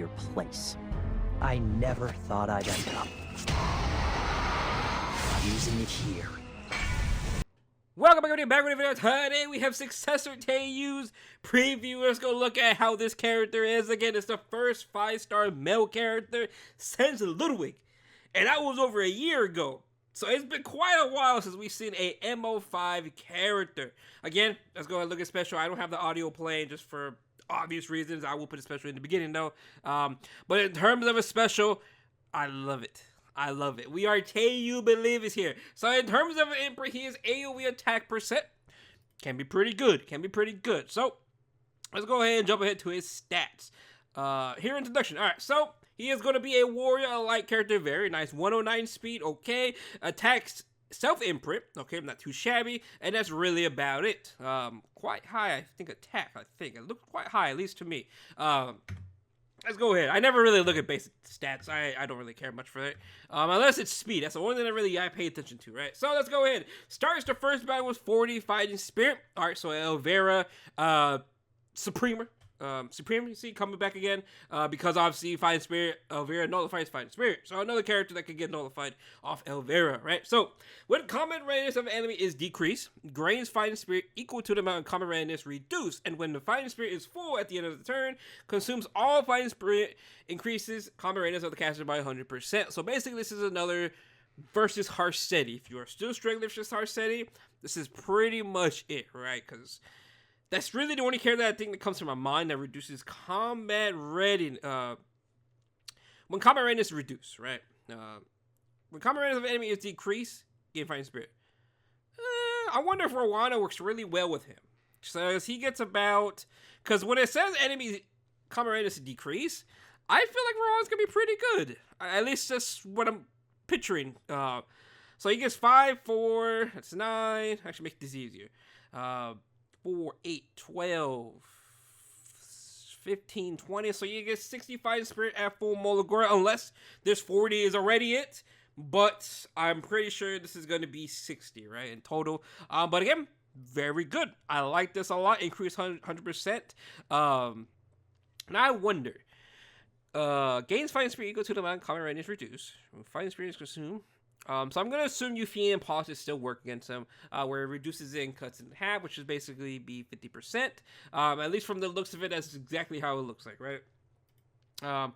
your place. I never thought I'd end up using it here. Welcome back with a video. Today we have Successor TAEYOU's preview. Let's go look at how this character is. Again, it's the first 5-star male character since Ludwig, and that was over a year ago. So it's been quite a while since we've seen a MO5 character. Again, let's go ahead and look at special. I don't have the audio playing just for obvious reasons. I will put a special in the beginning though. But in terms of a special, I love it. I love it. We are TAEYOU Believe is here. So in terms of an Emperor, he is AoE attack percent. Can be pretty good. Can be pretty good. So let's go ahead and jump ahead to his stats. Here introduction. Alright, so he is going to be a warrior, a light character. Very nice. 109 speed. Okay. Attacks self-imprint. Okay, not too shabby. And that's really about it. Quite high, I think, attack. I think. It looked quite high, at least to me. Let's go ahead. I never really look at basic stats. I don't really care much for it. Unless it's speed. That's the only thing I pay attention to, right? So let's go ahead. Starts the first battle with 40 fighting spirit. Alright, so Elvira, Supremer. Supreme, you see, coming back again, because obviously Fighting Spirit, Elvira nullifies Fighting Spirit. So another character that can get nullified off Elvira, right? So when combat readiness of an enemy is decreased, Grain's Fighting Spirit equal to the amount of combat readiness reduced, and when the Fighting Spirit is full at the end of the turn, consumes all Fighting Spirit, increases combat readiness of the caster by 100%. So basically this is another versus Harsetti. If you are still struggling versus Harsetti, this is pretty much it, right? Because that's really the only character that I think that comes to my mind that reduces combat readiness. When combat readiness is reduced, right? When combat readiness of an enemy is decreased, gain Fighting Spirit. I wonder if Rowana works really well with him. So as he gets about, because when it says enemy combat readiness is decreased, I feel like Rowan's gonna be pretty good. At least that's what I'm picturing. So he gets 5, 4. That's 9. Actually, make this easier. 4, 8, 12, 15, 20. So you get 65 spirit at full Molagora, unless this 40 is already it. But I'm pretty sure this is going to be 60, right, in total. But again, very good. I like this a lot. Increase 100%. Now I wonder. Gains Fighting Spirit equal to the amount of combat readiness reduced. Fighting Spirit is consumed. So I'm going to assume Yuffie and Politics still work against him, where it reduces it and cuts it in half, which is basically be 50%. At least from the looks of it, that's exactly how it looks like, right? So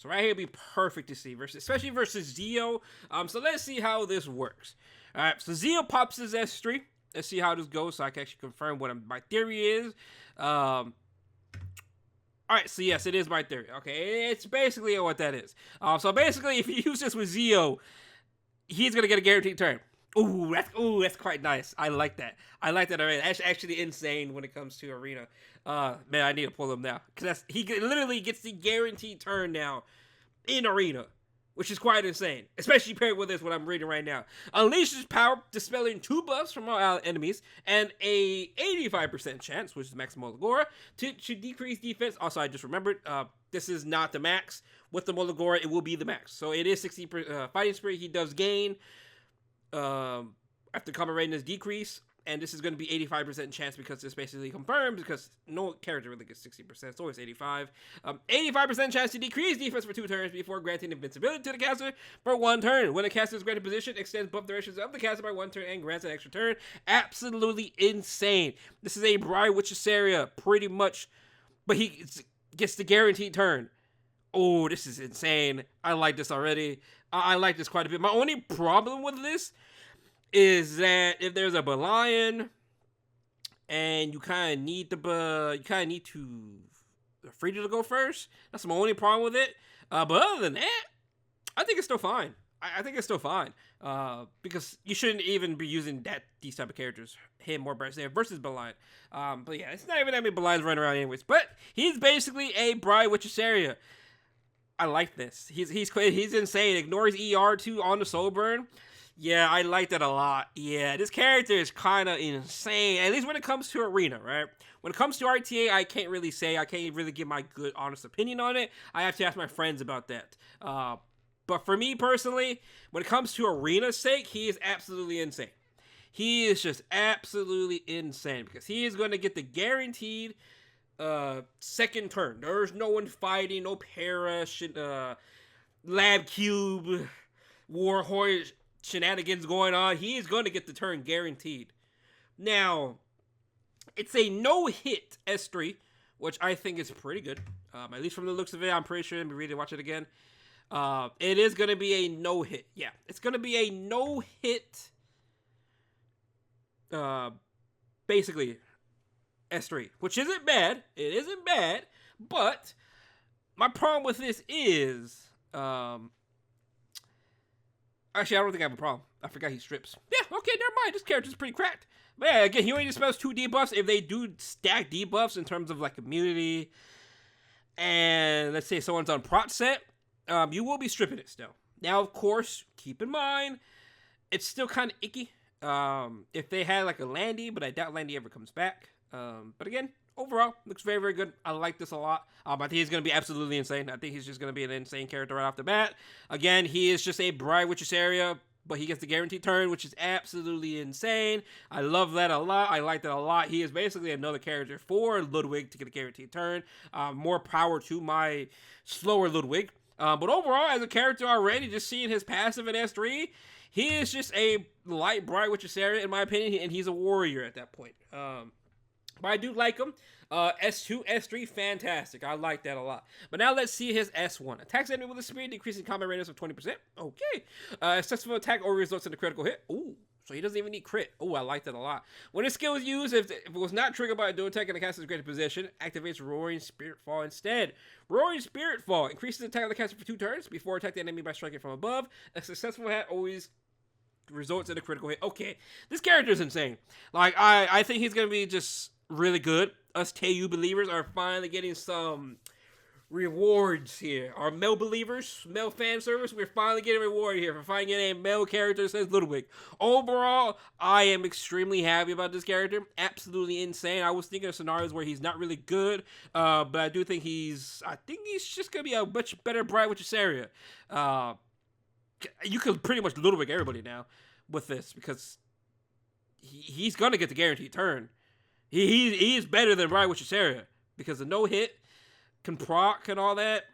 right here would be perfect to see, especially versus Zio. So let's see how this works. Alright, so Zio pops his S3. Let's see how this goes so I can actually confirm what my theory is. Alright, so yes, it is my theory. Okay, it's basically what that is. So basically, if you use this with Zio, he's gonna get a guaranteed turn. Ooh, that's quite nice. I like that. I like that already. That's actually insane when it comes to Arena. Man, I need to pull him now, because he literally gets the guaranteed turn now in Arena, which is quite insane, especially paired with this, what I'm reading right now. Unleashes power, dispelling 2 buffs from all enemies, and a 85% chance, which is maximum Molagora, to decrease defense. Also, I just remembered, this is not the max. With the Molagora, it will be the max. So it is 60% Fighting Spirit. He does gain after combat readiness decrease. And this is going to be 85% chance, because this basically confirms, because no character really gets 60%. It's always 85. 85% chance to decrease defense for 2 turns before granting invincibility to the caster for 1 turn. When the caster is granted position, extends buff durations of the caster by 1 turn and grants an extra turn. Absolutely insane. This is a Briar Witch's area, pretty much. But he gets the guaranteed turn. Oh, this is insane. I like this already. I like this quite a bit. My only problem with this is that if there's a Belian and you kind of need to Frida to go first, that's my only problem with it. But other than that, I think it's still fine. I think it's still fine. Because you shouldn't even be using these type of characters, him or Bernstein versus Belian. But yeah, it's not even that many Belians running around anyways. But he's basically a Briar Witch's area. I like this. He's insane. Ignores ER2 on the soul burn. Yeah, I like that a lot. Yeah, this character is kind of insane, at least when it comes to Arena, right? When it comes to RTA, I can't really say. I can't really give my good, honest opinion on it. I have to ask my friends about that. But for me personally, when it comes to Arena's sake, he is absolutely insane. He is just absolutely insane, because he is going to get the guaranteed second turn. There's no one fighting, no Lab Cube, Warhorse shenanigans going on. He is going to get the turn guaranteed. Now, it's a no-hit S3, which I think is pretty good. At least from the looks of it, I'm pretty sure. Let me read it, watch it again. It is going to be a no-hit. Yeah, it's going to be a no-hit, basically, S3, which isn't bad. It isn't bad, but my problem with this is, actually, I don't think I have a problem. I forgot he strips. Yeah, okay, never mind. This character's pretty cracked. But yeah, again, he only spells 2 debuffs. If they do stack debuffs in terms of, like, immunity, and let's say someone's on prot set, you will be stripping it still. Now, of course, keep in mind, it's still kind of icky. If they had, like, a Landy, but I doubt Landy ever comes back. But again, overall, looks very, very good. I like this a lot. I think he's going to be absolutely insane. I think he's just going to be an insane character right off the bat. Again, he is just a Bright Witch's area, but he gets the guaranteed turn, which is absolutely insane. I love that a lot. I like that a lot. He is basically another character for Ludwig to get a guaranteed turn. More power to my slower Ludwig. But overall, as a character already, just seeing his passive in S3, he is just a light Bright Witch's area, in my opinion, and he's a warrior at that point. But I do like him. S2, S3, fantastic. I like that a lot. But now let's see his S1. Attacks enemy with a speed, decreasing combat radius of 20%. Okay. Successful attack or results in a critical hit. Ooh. So he doesn't even need crit. Oh, I like that a lot. When his skill is used, if it was not triggered by a dual attack and the caster's greater position, activates Roaring Spirit Fall instead. Roaring Spirit Fall increases the attack of the caster for 2 turns before attacking the enemy by striking from above. A successful hit always results in a critical hit. Okay. This character is insane. Like, I think he's going to be just really good. Us TAEYOU believers are finally getting some rewards here. Our male believers, male fan service, we're finally getting a reward here for finally getting a male character that says Ludwig. Overall, I am extremely happy about this character. Absolutely insane. I was thinking of scenarios where he's not really good, but I do think he's just going to be a much better Bright Witch's area. You could pretty much Ludwig everybody now with this, because he's going to get the guaranteed turn. He is better than Bright Witch's area, because the no-hit can proc and all that.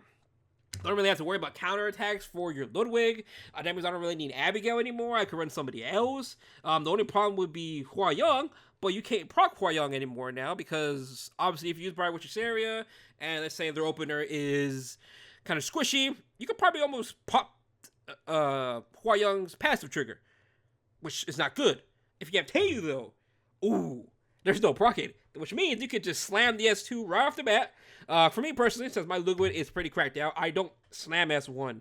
Don't really have to worry about counterattacks for your Ludwig. That means I don't really need Abigail anymore. I could run somebody else. The only problem would be Hua Young, but you can't proc Hua Young anymore now, because obviously if you use Bright Witch's area, and let's say their opener is kind of squishy, you could probably almost pop Hua Young's passive trigger, which is not good. If you have TAEYOU though, ooh, there's no proccing, which means you could just slam the S2 right off the bat. For me personally, since my Ludwig is pretty cracked out, I don't slam S1.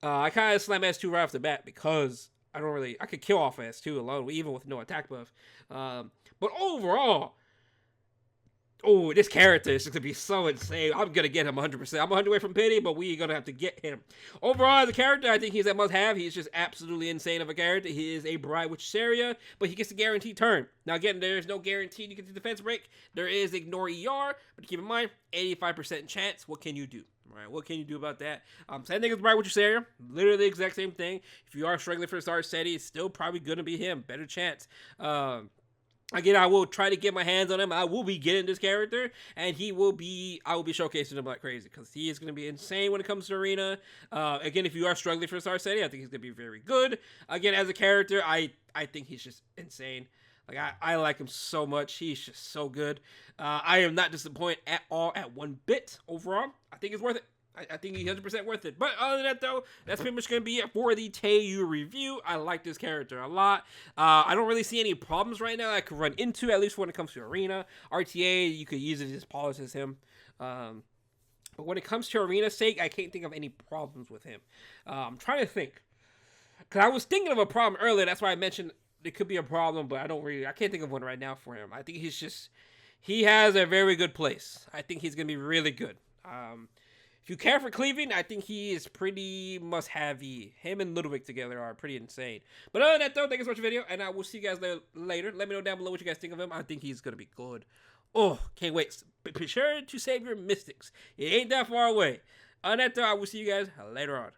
I kind of slam S2 right off the bat because I could kill off S2 alone, even with no attack buff. But overall, oh, this character is going to be so insane. I'm going to get him 100%. I'm 100 away from pity, but we're going to have to get him. Overall, as a character, I think he's a must-have. He's just absolutely insane of a character. He is a Bright Witch's area, but he gets a guaranteed turn. Now, again, there's no guarantee you get the defense break. There is ignore ER, but keep in mind, 85% chance. What can you do? All right, what can you do about that? Same thing as Bright Witch's area. Literally the exact same thing. If you are struggling for the start steady, it's still probably going to be him. Better chance. Again, I will try to get my hands on him. I will be getting this character, and I will be showcasing him like crazy, because he is going to be insane when it comes to Arena. Again, if you are struggling for Star City, I think he's going to be very good. Again, as a character, I think he's just insane. Like, I like him so much. He's just so good. I am not disappointed at all at 1 bit overall. I think it's worth it. I think he's 100% worth it. But other than that, though, that's pretty much going to be it for the TAEYOU review. I like this character a lot. I don't really see any problems right now I could run into, at least when it comes to Arena. RTA, you could easily just polish as him. But when it comes to Arena's sake, I can't think of any problems with him. I'm trying to think. Because I was thinking of a problem earlier. That's why I mentioned it could be a problem, but I can't think of one right now for him. I think he has a very good place. I think he's going to be really good. If you care for cleaving, I think he is pretty must-have-y. Him and Ludwig together are pretty insane. But other than that, though, thank you so much for the video, and I will see you guys later. Let me know down below what you guys think of him. I think he's going to be good. Oh, can't wait. Be sure to save your mystics. It ain't that far away. Other than that, though, I will see you guys later on.